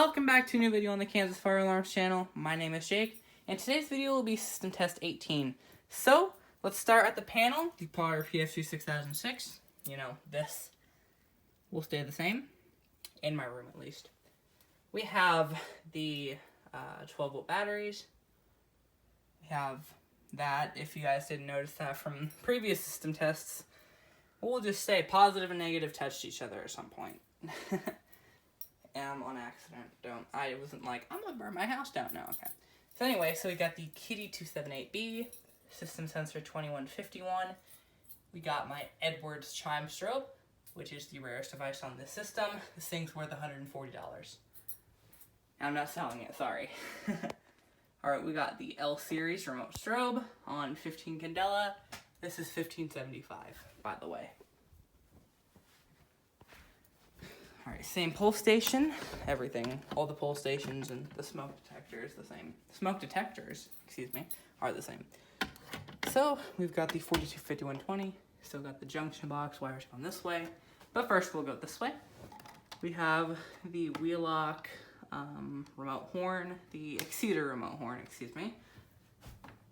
Welcome back to a new video on the Kansas Fire Alarms channel. My name is Jake, and today's video will be System Test 18. So, let's start at the panel. The Power PFG 6006. You know, this will stay the same, in my room at least. We have the 12-volt batteries. We have that, if you guys didn't notice that from previous system tests, we'll just say positive and negative touched each other at some point. On accident. I wasn't like, I'm gonna burn my house down. No, okay. So anyway, so we got the Kitty 278B, System Sensor 2151. We got my Edwards Chime Strobe, which is the rarest device on this system. This thing's worth $140. I'm not selling it, sorry. Alright, we got the L Series remote strobe on 15 Candela. This is $15.75, by the way. Alright, same pull station, everything, all the pull stations and the smoke detector is the same. Smoke detectors, excuse me, are the same. So, we've got the 425120, still got the junction box, wires going this way. But first we'll go this way. We have the Wheelock remote horn, the Exceeder remote horn, excuse me.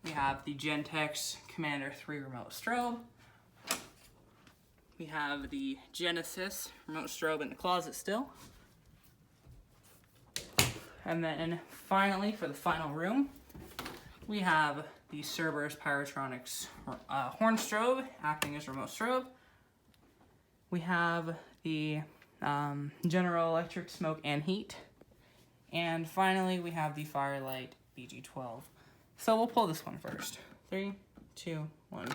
We have the Gentex Commander 3 remote strobe. We have the Genesis remote strobe in the closet still. And then finally, for the final room, we have the Cerberus Pyrotronics horn strobe acting as remote strobe. We have the General Electric smoke and heat. And finally, we have the Firelight BG12. So we'll pull this one first. 3, 2, 1.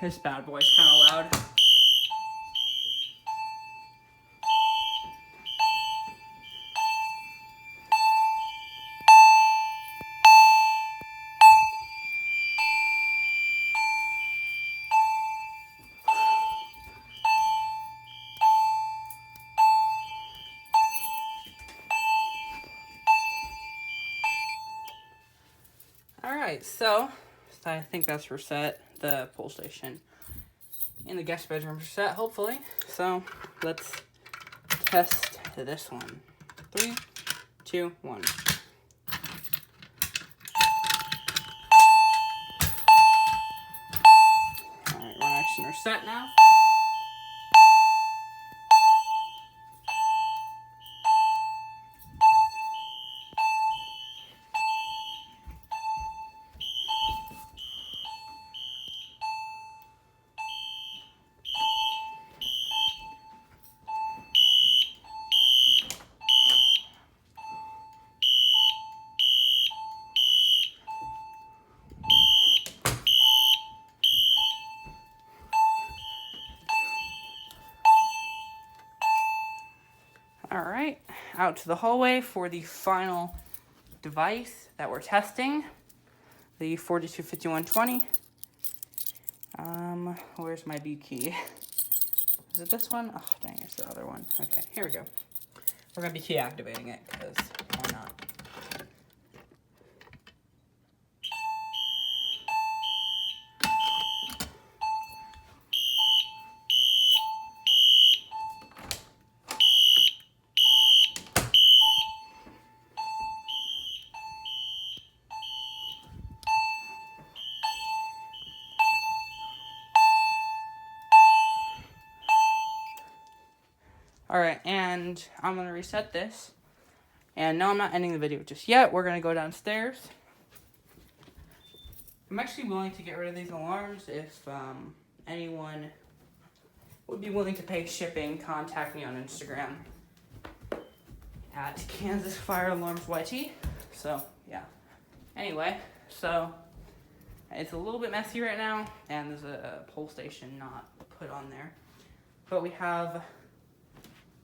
This bad boy's kind of loud. Alright, so I think that's reset. The pull station in the guest bedroom set, hopefully. So let's test this one. 3, 2, 1. Alright, we're nice and reset now. Alright, out to the hallway for the final device that we're testing. The 425120. Where's my B key? Is it this one? Oh, dang, it's the other one. Okay, here we go. We're going to be key activating it, because why not? Alright, and I'm going to reset this. And no, I'm not ending the video just yet. We're going to go downstairs. I'm actually willing to get rid of these alarms. If anyone would be willing to pay shipping, contact me on Instagram at Kansas Fire Alarms YT. So, yeah. Anyway, so it's a little bit messy right now, and there's a pull station not put on there. But we have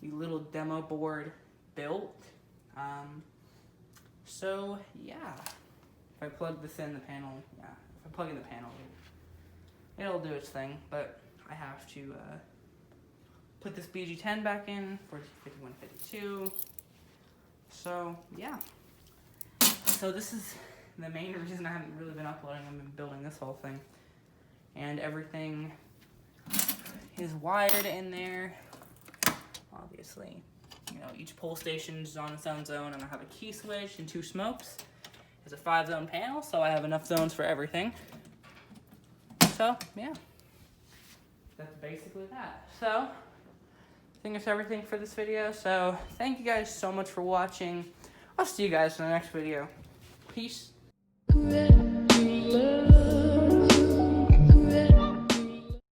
the little demo board built. So yeah, if I plug this in the panel, yeah, if I plug in the panel, it'll do its thing, but I have to put this BG10 back in for 5152. So yeah, so this is the main reason I haven't really been uploading. I've been building this whole thing, and everything is wired in there. Obviously, you know, each pull station is on its own zone, and I have a key switch and 2 smokes. It's a 5-zone panel, so I have enough zones for everything. So yeah, that's basically that. So I think that's everything for this video. So thank you guys so much for watching. I'll see you guys in the next video. Peace.